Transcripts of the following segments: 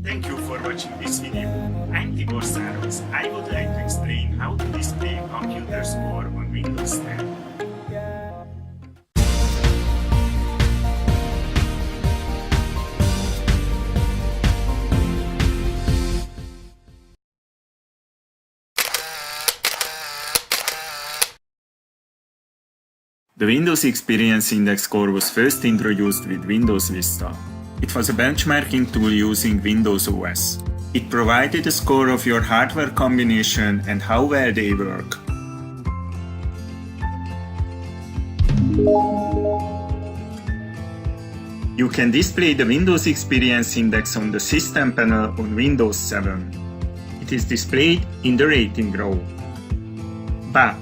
Thank you for watching this video. I'm Tibor Saros. I would like to explain how to display computer score on Windows 10. The Windows Experience Index score was first introduced with Windows Vista. It was a benchmarking tool using Windows OS. It provided a score of your hardware combination and how well they work. You can display the Windows Experience Index on the System panel on Windows 7. It is displayed in the rating row. But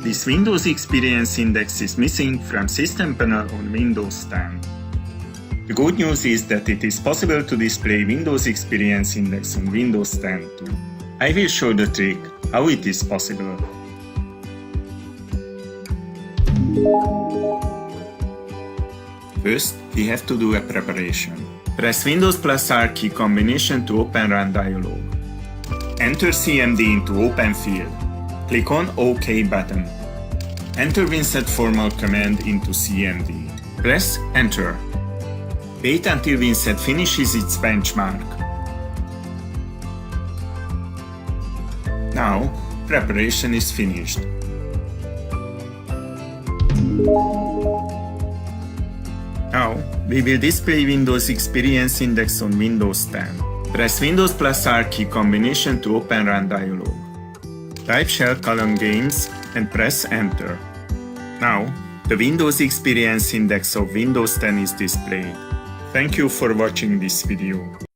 this Windows Experience Index is missing from System panel on Windows 10. The good news is that it is possible to display Windows Experience Index on Windows 10 too. I will show the trick how it is possible. First, we have to do a preparation. Press Windows plus R key combination to open Run dialog. Enter CMD into Open field. Click on OK button. Enter WinSet formal command into CMD. Press Enter. Wait until WinSet finishes its benchmark. Now, preparation is finished. Now, we will display Windows Experience Index on Windows 10. Press Windows plus R key combination to open Run dialog. Type shell colon games and press Enter. Now, the Windows Experience Index of Windows 10 is displayed. Thank you for watching this video.